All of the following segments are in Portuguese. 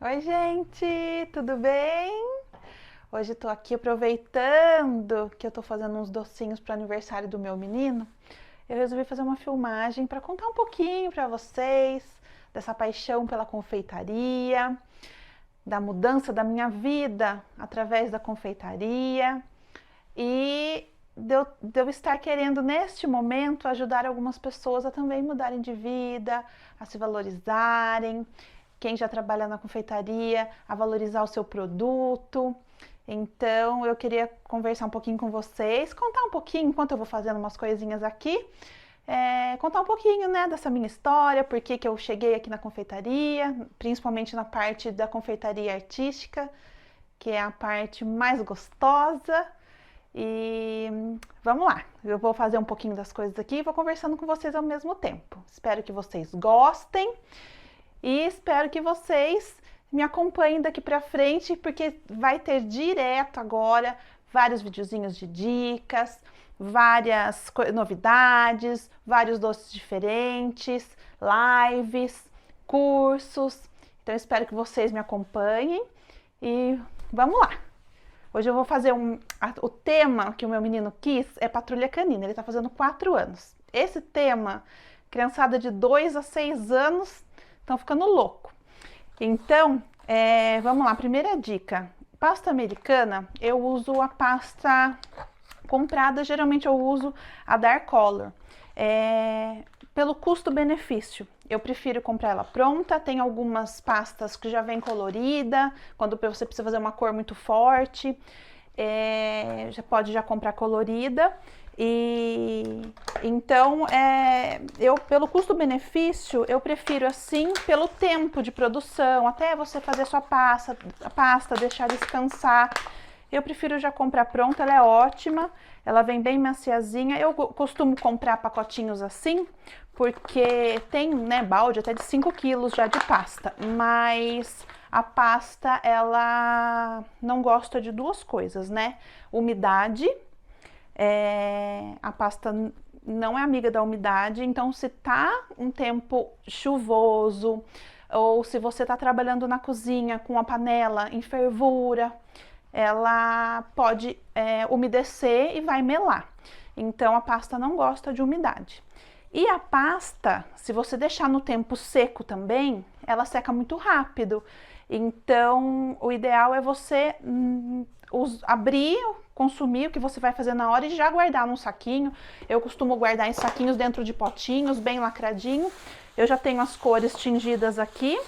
Oi, gente, tudo bem? Hoje eu tô aqui aproveitando que eu tô fazendo uns docinhos para o aniversário do meu menino. Eu resolvi fazer uma filmagem para contar um pouquinho para vocês dessa paixão pela confeitaria, da mudança da minha vida através da confeitaria e de eu estar querendo neste momento ajudar algumas pessoas a também mudarem de vida, a se valorizarem, quem já trabalha na confeitaria, a valorizar o seu produto. Então eu queria conversar um pouquinho com vocês, contar um pouquinho enquanto eu vou fazendo umas coisinhas aqui, contar um pouquinho, né, dessa minha história, por que eu cheguei aqui na confeitaria, principalmente na parte da confeitaria artística, que é a parte mais gostosa. E vamos lá, eu vou fazer um pouquinho das coisas aqui e vou conversando com vocês ao mesmo tempo. Espero que vocês gostem e espero que vocês me acompanhem daqui pra frente, porque vai ter direto agora vários videozinhos de dicas, várias novidades, vários doces diferentes, lives, cursos. Então espero que vocês me acompanhem e vamos lá. Hoje eu vou fazer o tema que o meu menino quis é Patrulha Canina, ele está fazendo 4 anos. Esse tema, criançada de 2 a 6 anos, estão ficando louco. Então, vamos lá, primeira dica. Pasta americana, eu uso a pasta comprada, geralmente eu uso a Dark Color. Pelo custo-benefício, eu prefiro comprar ela pronta. Tem algumas pastas que já vem colorida, quando você precisa fazer uma cor muito forte, já pode comprar colorida. E então, eu pelo custo-benefício, eu prefiro assim, pelo tempo de produção, até você fazer sua pasta, deixar descansar. Eu prefiro já comprar pronta, ela é ótima, ela vem bem maciazinha. Eu costumo comprar pacotinhos assim, porque tem, né, balde até de 5 quilos já de pasta, mas a pasta, ela não gosta de duas coisas, né? Umidade, a pasta não é amiga da umidade, então se tá um tempo chuvoso, ou se você tá trabalhando na cozinha com a panela em fervura, ela pode umedecer e vai melar. Então a pasta não gosta de umidade. E a pasta, se você deixar no tempo seco também, ela seca muito rápido. Então o ideal é você abrir, consumir o que você vai fazer na hora e já guardar num saquinho. Eu costumo guardar em saquinhos dentro de potinhos, bem lacradinho. Eu já tenho as cores tingidas aqui.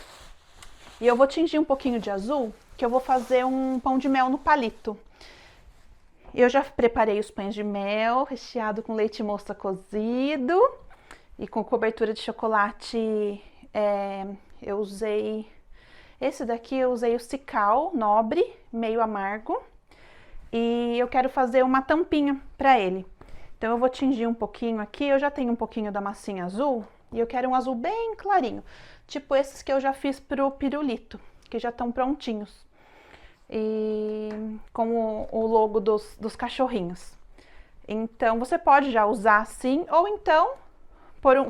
E eu vou tingir um pouquinho de azul, que eu vou fazer um pão de mel no palito. Eu já preparei os pães de mel, recheado com leite moça cozido e com cobertura de chocolate. Eu usei, esse daqui eu usei o Cical Nobre, meio amargo. E eu quero fazer uma tampinha para ele. Então eu vou tingir um pouquinho aqui, eu já tenho um pouquinho da massinha azul, e eu quero um azul bem clarinho, tipo esses que eu já fiz pro pirulito, que já estão prontinhos. E com o logo dos cachorrinhos. Então você pode já usar assim, ou então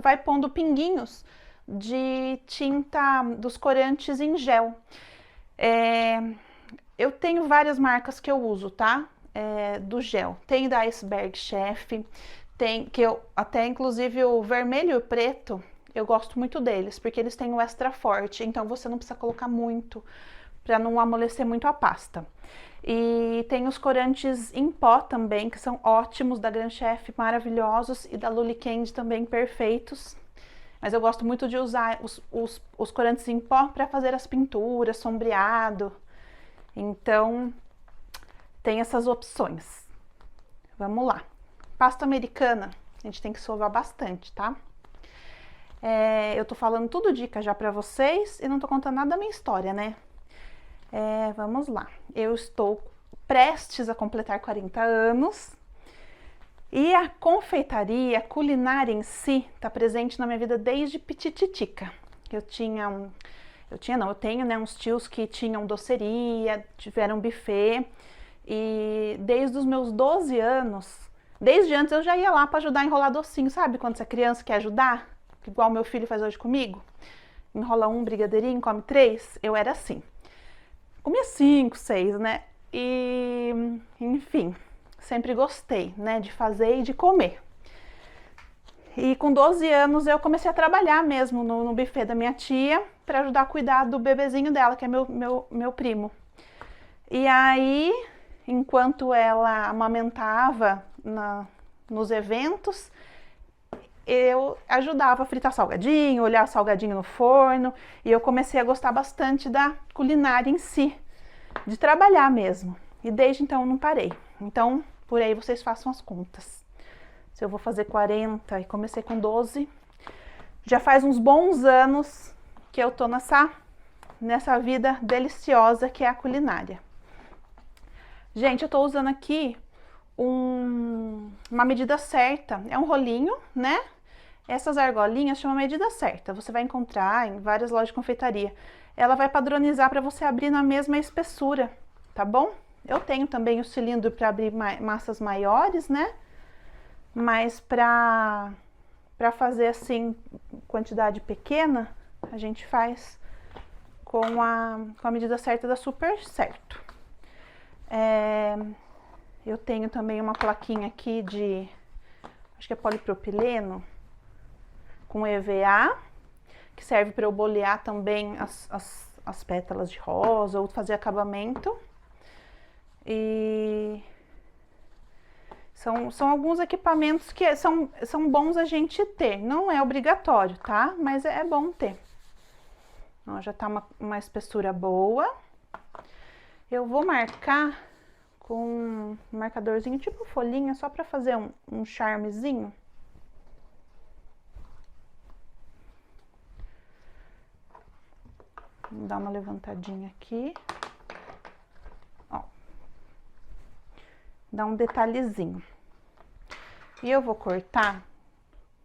vai pondo pinguinhos de tinta dos corantes em gel. Eu tenho várias marcas que eu uso, tá? Do gel. Tem da Iceberg Chef, tem que eu até inclusive o vermelho e o preto, eu gosto muito deles, porque eles têm o extra forte, então você não precisa colocar muito para não amolecer muito a pasta. E tem os corantes em pó também, que são ótimos, da Grand Chef, maravilhosos, e da Luli Candy também perfeitos. Mas eu gosto muito de usar os corantes em pó para fazer as pinturas, sombreado. Então, tem essas opções. Vamos lá. Pasta americana, a gente tem que sovar bastante, tá? Eu tô falando tudo dica já pra vocês e não tô contando nada da minha história, né? Vamos lá. Eu estou prestes a completar 40 anos e a confeitaria, a culinária em si, tá presente na minha vida desde pitititica. Eu tenho, né, uns tios que tinham doceria, tiveram buffet, e desde os meus 12 anos, desde antes eu já ia lá para ajudar a enrolar docinho, sabe? Quando você é criança quer ajudar, igual meu filho faz hoje comigo, enrola um brigadeirinho, come 3, eu era assim. Comia 5, 6, né? E, enfim, sempre gostei, né, de fazer e de comer. E com 12 anos eu comecei a trabalhar mesmo no buffet da minha tia para ajudar a cuidar do bebezinho dela, que é meu primo. E aí, enquanto ela amamentava nos eventos, eu ajudava a fritar salgadinho, olhar salgadinho no forno, e eu comecei a gostar bastante da culinária em si, de trabalhar mesmo. E desde então eu não parei. Então, por aí vocês façam as contas. Se eu vou fazer 40 e comecei com 12, já faz uns bons anos que eu tô nessa vida deliciosa que é a culinária. Gente, eu tô usando aqui uma medida certa. É um rolinho, né? Essas argolinhas chamam medida certa. Você vai encontrar em várias lojas de confeitaria. Ela vai padronizar para você abrir na mesma espessura, tá bom? Eu tenho também o cilindro para abrir massas maiores, né? Mas para fazer assim, quantidade pequena, a gente faz com a medida certa, dá super certo. Eu tenho também uma plaquinha aqui de, acho que é polipropileno, com EVA, que serve para eu bolear também as pétalas de rosa ou fazer acabamento. E são alguns equipamentos que são bons a gente ter. Não é obrigatório, tá? Mas é bom ter. Ó, já tá uma espessura boa. Eu vou marcar com um marcadorzinho tipo folhinha, só para fazer um charmezinho. Vou dar uma levantadinha aqui. Ó. Dá um detalhezinho. E eu vou cortar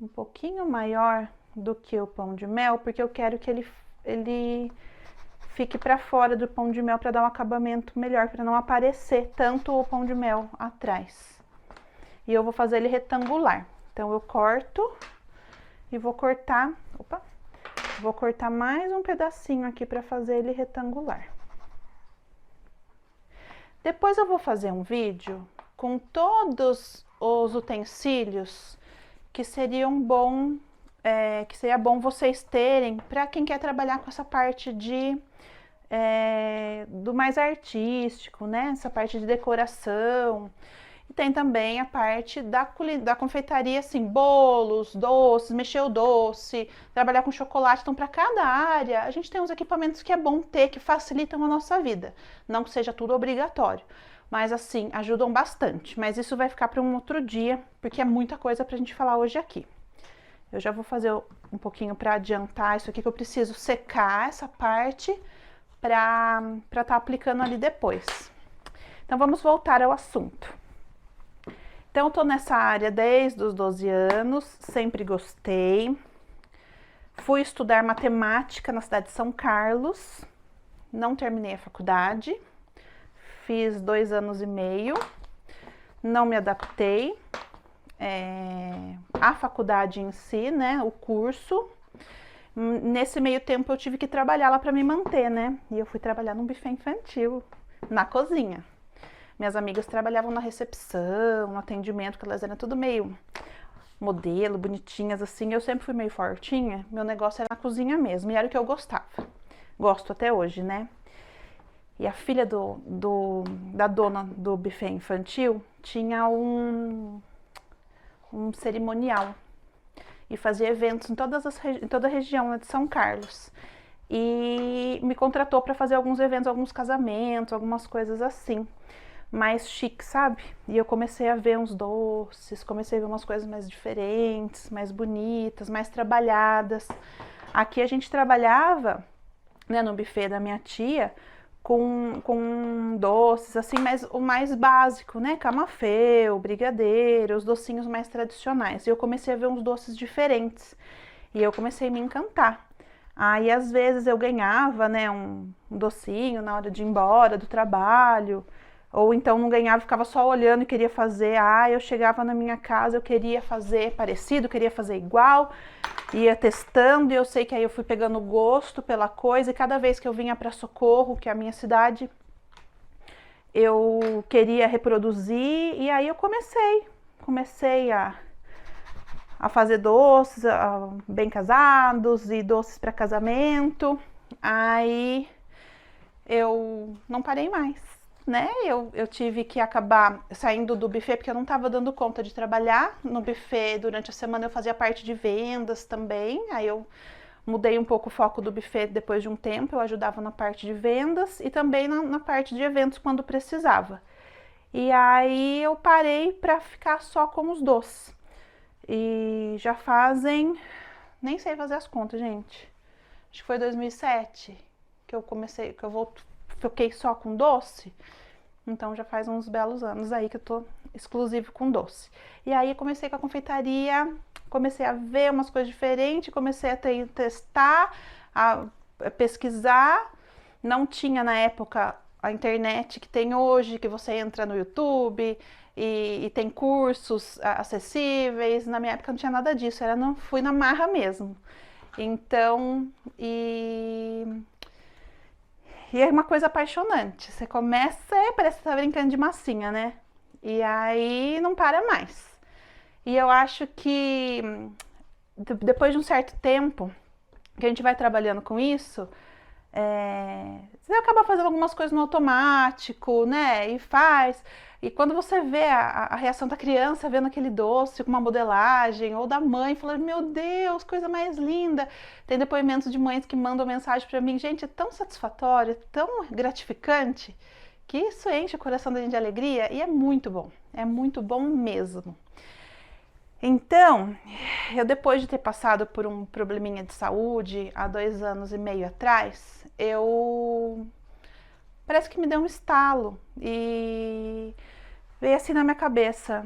um pouquinho maior do que o pão de mel, porque eu quero que ele fique para fora do pão de mel para dar um acabamento melhor, para não aparecer tanto o pão de mel atrás. E eu vou fazer ele retangular. Então eu corto e vou cortar, vou cortar mais um pedacinho aqui para fazer ele retangular. Depois eu vou fazer um vídeo com todos os utensílios que seria bom vocês terem para quem quer trabalhar com essa parte do mais artístico, né? Essa parte de decoração. E tem também a parte da confeitaria, assim, bolos, doces, mexer o doce, trabalhar com chocolate. Então, para cada área, a gente tem uns equipamentos que é bom ter, que facilitam a nossa vida. Não que seja tudo obrigatório, mas assim, ajudam bastante. Mas isso vai ficar para um outro dia, porque é muita coisa pra gente falar hoje aqui. Eu já vou fazer um pouquinho para adiantar isso aqui, que eu preciso secar essa parte para estar aplicando ali depois. Então, vamos voltar ao assunto. Então, eu tô nessa área desde os 12 anos, sempre gostei. Fui estudar matemática na cidade de São Carlos, não terminei a faculdade, fiz 2 anos e meio, não me adaptei à faculdade em si, né, o curso. Nesse meio tempo eu tive que trabalhar lá para me manter, né, e eu fui trabalhar num buffet infantil, na cozinha. Minhas amigas trabalhavam na recepção, no atendimento, que elas eram tudo meio modelo, bonitinhas assim. Eu sempre fui meio fortinha, meu negócio era na cozinha mesmo, e era o que eu gostava. Gosto até hoje, né? E a filha da dona do buffet infantil tinha um cerimonial e fazia eventos em toda a região de São Carlos. E me contratou para fazer alguns eventos, alguns casamentos, algumas coisas assim, mais chique, sabe? E eu comecei a ver uns doces, comecei a ver umas coisas mais diferentes, mais bonitas, mais trabalhadas. Aqui a gente trabalhava, né, no buffet da minha tia, com doces, assim, mas o mais básico, né? Camafeu, brigadeiro, os docinhos mais tradicionais. E eu comecei a ver uns doces diferentes. E eu comecei a me encantar. Aí, às vezes, eu ganhava, né, um docinho na hora de ir embora do trabalho. Ou então não ganhava, ficava só olhando e queria fazer. Eu chegava na minha casa, eu queria fazer parecido, queria fazer igual. ia testando, e eu sei que aí eu fui pegando gosto pela coisa, e cada vez que eu vinha para Socorro, que é a minha cidade, eu queria reproduzir, e aí eu comecei a fazer doces bem casados e doces para casamento. Aí eu não parei mais, né? Eu tive que acabar saindo do buffet porque eu não estava dando conta de trabalhar no buffet. Durante a semana eu fazia parte de vendas também, aí eu mudei um pouco o foco do buffet depois de um tempo. Eu ajudava na parte de vendas e também na parte de eventos quando precisava. E aí eu parei para ficar só com os doces. E já fazem, nem sei fazer as contas, gente. Acho que foi 2007 que eu comecei, fiquei só com doce. Então já faz uns belos anos aí que eu tô exclusivo com doce. E aí comecei com a confeitaria, comecei a ver umas coisas diferentes, comecei a testar, a pesquisar. Não tinha na época a internet que tem hoje, que você entra no YouTube e tem cursos acessíveis. Na minha época não tinha nada disso, fui na marra mesmo. Então, e é uma coisa apaixonante. Você começa, parece que você tá brincando de massinha, né? E aí não para mais. E eu acho que depois de um certo tempo que a gente vai trabalhando com isso, você acaba fazendo algumas coisas no automático, né? E faz. E quando você vê a reação da criança vendo aquele doce com uma modelagem, ou da mãe falando, meu Deus, coisa mais linda. Tem depoimentos de mães que mandam mensagem para mim, gente, é tão satisfatório, tão gratificante, que isso enche o coração da gente de alegria e é muito bom mesmo. Então, eu depois de ter passado por um probleminha de saúde há 2 anos e meio atrás, parece que me deu um estalo e veio assim na minha cabeça,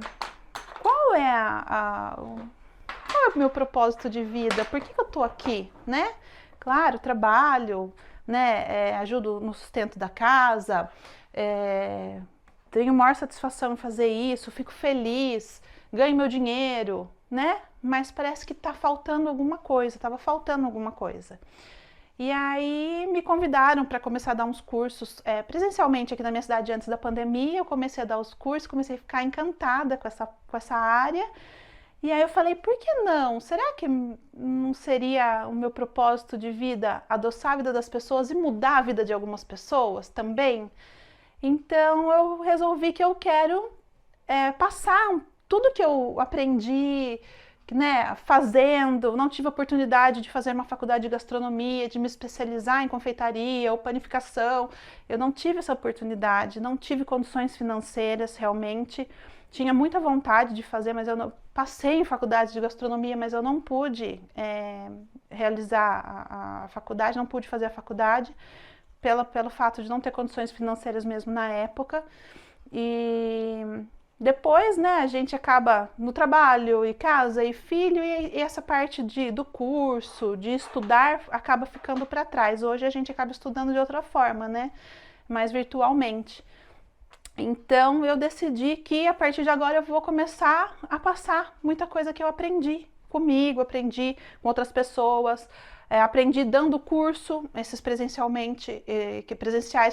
qual é o meu propósito de vida? Por que eu tô aqui, né? Claro, trabalho, né? Ajudo no sustento da casa, tenho maior satisfação em fazer isso, fico feliz, ganho meu dinheiro, né? Mas parece que estava faltando alguma coisa. E aí me convidaram para começar a dar uns cursos presencialmente aqui na minha cidade antes da pandemia. Eu comecei a dar os cursos, comecei a ficar encantada com essa área. E aí eu falei, por que não? Será que não seria o meu propósito de vida adoçar a vida das pessoas e mudar a vida de algumas pessoas também? Então eu resolvi que eu quero passar tudo que eu aprendi, né, fazendo. Não tive oportunidade de fazer uma faculdade de gastronomia, de me especializar em confeitaria ou panificação. Eu não tive essa oportunidade, não tive condições financeiras realmente. Tinha muita vontade de fazer, mas eu não passei em faculdade de gastronomia, mas eu não pude realizar a faculdade, não pude fazer a faculdade pelo fato de não ter condições financeiras mesmo na época. E depois, né, a gente acaba no trabalho e casa e filho, e essa parte do curso, de estudar, acaba ficando para trás. Hoje a gente acaba estudando de outra forma, né, mais virtualmente. Então eu decidi que a partir de agora eu vou começar a passar muita coisa que eu aprendi comigo, aprendi com outras pessoas, aprendi dando curso, esses presenciais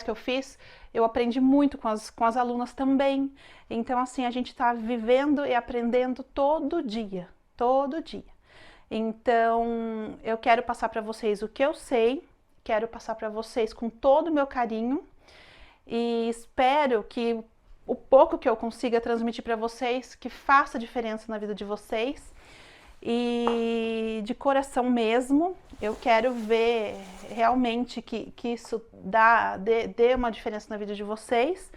que eu fiz, eu aprendi muito com as alunas também. Então assim, a gente está vivendo e aprendendo todo dia, todo dia. Então eu quero passar para vocês o que eu sei, quero passar para vocês com todo o meu carinho, e espero que o pouco que eu consiga transmitir para vocês, que faça diferença na vida de vocês. E de coração mesmo, eu quero ver realmente que isso dê uma diferença na vida de vocês.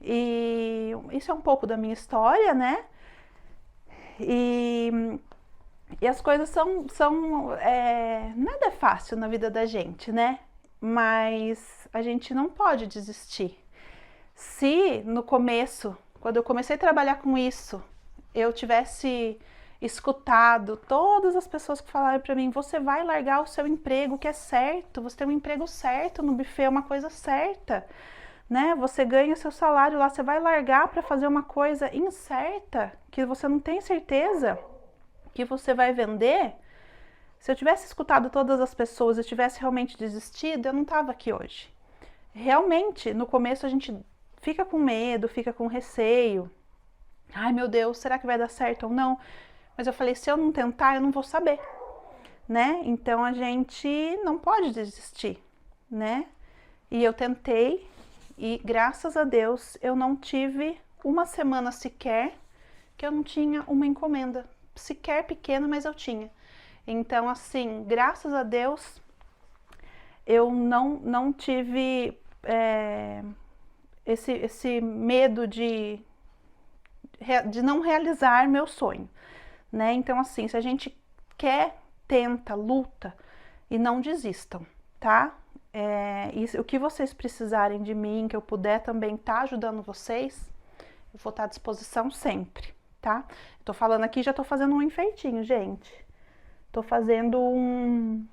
E isso é um pouco da minha história, né? E as coisas nada é fácil na vida da gente, né? Mas a gente não pode desistir. Se no começo, quando eu comecei a trabalhar com isso, eu tivesse escutado todas as pessoas que falaram para mim, você vai largar o seu emprego que é certo, você tem um emprego certo no buffet, é uma coisa certa, né? Você ganha seu salário lá, você vai largar para fazer uma coisa incerta, que você não tem certeza que você vai vender, Se eu tivesse escutado todas as pessoas e tivesse realmente desistido, eu não estava aqui hoje. Realmente, no começo a gente fica com medo, fica com receio. Ai, meu Deus, será que vai dar certo ou não? Mas eu falei, se eu não tentar, eu não vou saber, né? Então a gente não pode desistir, né? E eu tentei e graças a Deus eu não tive uma semana sequer que eu não tinha uma encomenda, sequer pequena, mas eu tinha. Então, assim, graças a Deus, eu não tive esse medo de não realizar meu sonho, né? Então, assim, se a gente quer, tenta, luta e não desistam, tá? E o que vocês precisarem de mim, que eu puder também estar ajudando vocês, eu vou estar à disposição sempre, tá? Tô falando aqui, já tô fazendo um enfeitinho, gente. Tô fazendo um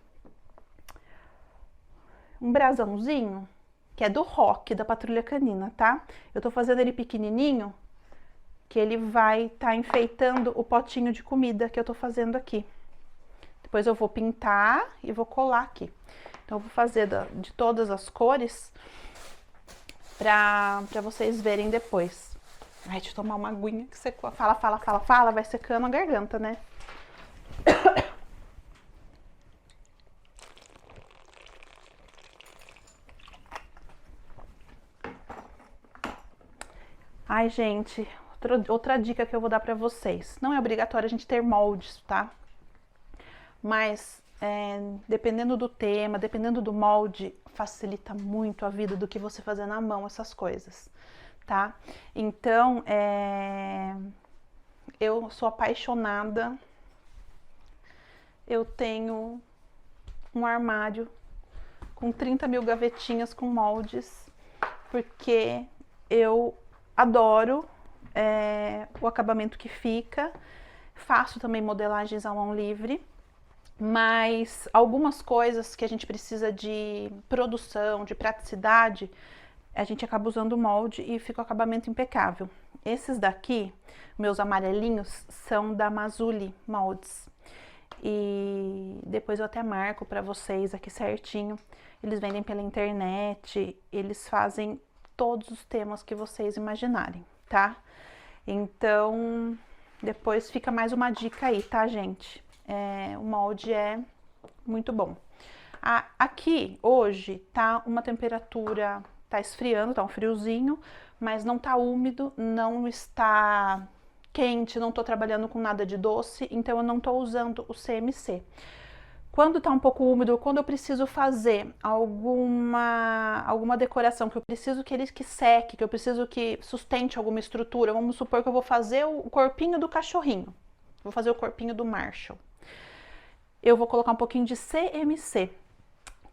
brasãozinho, que é do Rock, da Patrulha Canina, tá? Eu tô fazendo ele pequenininho, que ele vai estar enfeitando o potinho de comida que eu tô fazendo aqui. Depois eu vou pintar e vou colar aqui. Então eu vou fazer de todas as cores pra vocês verem depois. Ai, deixa eu tomar uma aguinha que você fala, vai secando a garganta, né? Ai, gente, outra dica que eu vou dar pra vocês. Não é obrigatório a gente ter moldes, tá? Mas dependendo do tema, dependendo do molde, facilita muito a vida do que você fazer na mão essas coisas, tá? Então, eu sou apaixonada. Eu tenho um armário com 30 mil gavetinhas com moldes, porque eu adoro o acabamento que fica. Faço também modelagens à mão livre, mas algumas coisas que a gente precisa de produção, de praticidade, a gente acaba usando molde e fica o acabamento impecável. Esses daqui, meus amarelinhos, são da Mazzulli Moldes. E depois eu até marco para vocês aqui certinho. Eles vendem pela internet, eles fazem todos os temas que vocês imaginarem, tá? Então, depois fica mais uma dica aí, tá, gente? O molde é muito bom. Aqui, hoje, tá uma temperatura, tá esfriando, tá um friozinho, mas não tá úmido, não está quente, não tô trabalhando com nada de doce, então eu não tô usando o CMC. Quando tá um pouco úmido, quando eu preciso fazer alguma decoração, que eu preciso que ele seque, que eu preciso que sustente alguma estrutura, vamos supor que eu vou fazer o corpinho do cachorrinho, vou fazer o corpinho do Marshall. Eu vou colocar um pouquinho de CMC,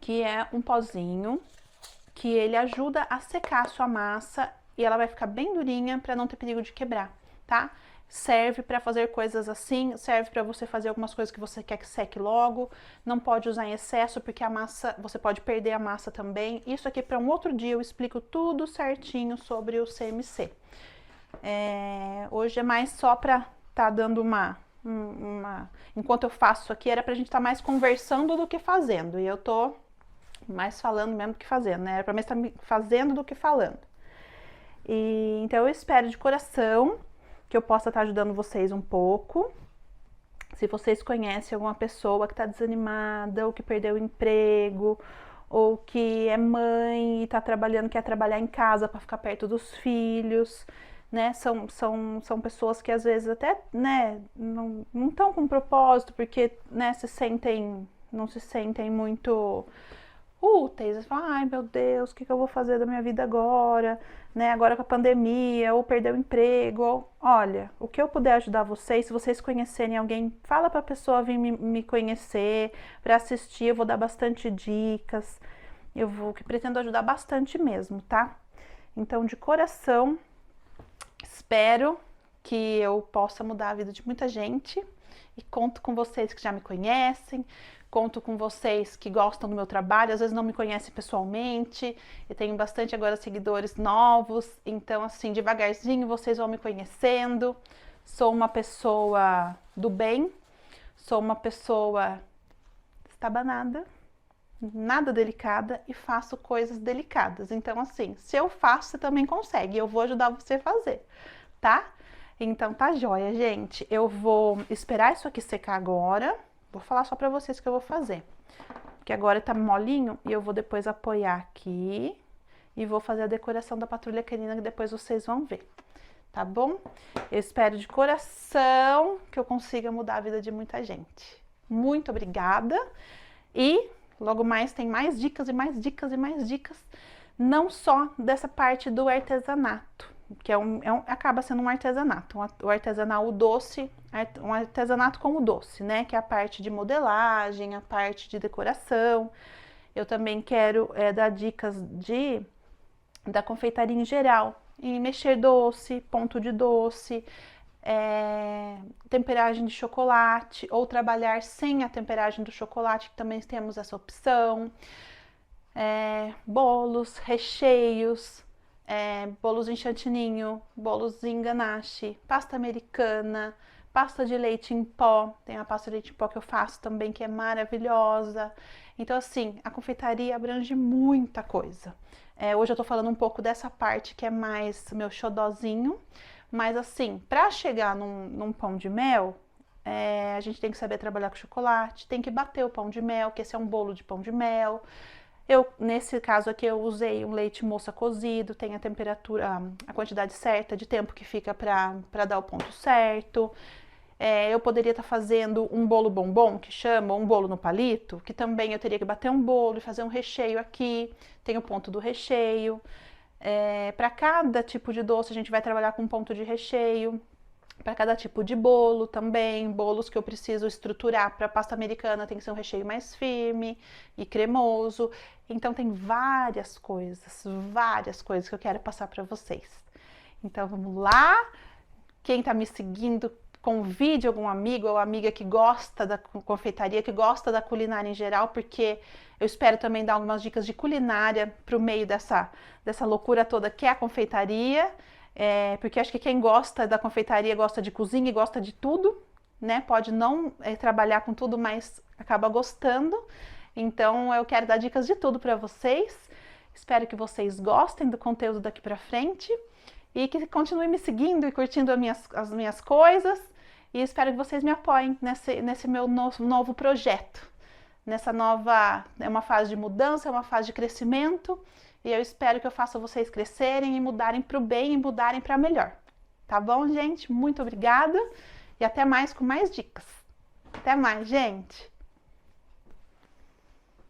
que é um pozinho que ele ajuda a secar a sua massa e ela vai ficar bem durinha para não ter perigo de quebrar, tá? Serve para fazer coisas assim, serve para você fazer algumas coisas que você quer que seque logo. Não pode usar em excesso porque a massa, você pode perder a massa também. Isso aqui para um outro dia eu explico tudo certinho sobre o CMC. Hoje é mais só para tá dando enquanto eu faço aqui era pra gente estar mais conversando do que fazendo. E eu tô mais falando mesmo do que fazendo, né? Era pra mim estar fazendo do que falando. Então eu espero de coração que eu possa estar ajudando vocês um pouco. Se vocês conhecem alguma pessoa que está desanimada, ou que perdeu o emprego, ou que é mãe e está trabalhando, quer trabalhar em casa para ficar perto dos filhos, né? São pessoas que às vezes até, né, não estão com propósito, porque, né, não se sentem muito úteis. Eles falam, ai meu Deus, o que eu vou fazer da minha vida agora, né? Agora com a pandemia, ou perder o emprego, ou... Olha, o que eu puder ajudar vocês, se vocês conhecerem alguém, fala pra pessoa vir me conhecer, para assistir, eu vou dar bastante dicas, que pretendo ajudar bastante mesmo, tá? Então, de coração, espero que eu possa mudar a vida de muita gente e conto com vocês que já me conhecem, conto com vocês que gostam do meu trabalho, às vezes não me conhecem pessoalmente, eu tenho bastante agora seguidores novos, então assim, devagarzinho vocês vão me conhecendo. Sou uma pessoa do bem, sou uma pessoa estabanada, nada delicada e faço coisas delicadas. Então, assim, se eu faço, você também consegue. Eu vou ajudar você a fazer, tá? Então, tá joia, gente. Eu vou esperar isso aqui secar agora. Vou falar só pra vocês o que eu vou fazer. Porque agora tá molinho e eu vou depois apoiar aqui e vou fazer a decoração da patrulha canina que depois vocês vão ver. Tá bom? Eu espero de coração que eu consiga mudar a vida de muita gente. Muito obrigada e logo mais tem mais dicas e mais dicas e mais dicas, não só dessa parte do artesanato, que acaba sendo um artesanato, o artesanal doce, um artesanato com o doce, né? Que é a parte de modelagem, a parte de decoração. Eu também quero dar dicas da confeitaria em geral, em mexer doce, ponto de doce, temperagem de chocolate, ou trabalhar sem a temperagem do chocolate, que também temos essa opção, bolos, recheios, bolos em chantininho, bolos em ganache, pasta americana, pasta de leite em pó, tem a pasta de leite em pó que eu faço também, que é maravilhosa. Então, assim, a confeitaria abrange muita coisa. Hoje eu tô falando um pouco dessa parte que é mais meu xodozinho, mas assim, para chegar num pão de mel, a gente tem que saber trabalhar com chocolate, tem que bater o pão de mel, que esse é um bolo de pão de mel. Nesse caso aqui, eu usei um leite moça cozido, tem a temperatura, a quantidade certa de tempo que fica para dar o ponto certo. Eu poderia estar fazendo um bolo bombom, que chama, ou um bolo no palito, que também eu teria que bater um bolo e fazer um recheio aqui, tem o ponto do recheio. Para cada tipo de doce, a gente vai trabalhar com um ponto de recheio. Para cada tipo de bolo também, bolos que eu preciso estruturar para pasta americana tem que ser um recheio mais firme e cremoso. Então tem várias coisas que eu quero passar para vocês. Então vamos lá. Quem está me seguindo, convide algum amigo ou amiga que gosta da confeitaria, que gosta da culinária em geral, porque eu espero também dar algumas dicas de culinária para o meio dessa loucura toda que é a confeitaria. Porque acho que quem gosta da confeitaria gosta de cozinha e gosta de tudo, né? Pode não trabalhar com tudo, mas acaba gostando. Então eu quero dar dicas de tudo para vocês. Espero que vocês gostem do conteúdo daqui para frente e que continuem me seguindo e curtindo as minhas coisas. E espero que vocês me apoiem nesse meu novo projeto. É uma fase de mudança, é uma fase de crescimento. E eu espero que eu faça vocês crescerem e mudarem para o bem e mudarem para melhor. Tá bom, gente? Muito obrigada e até mais com mais dicas. Até mais, gente!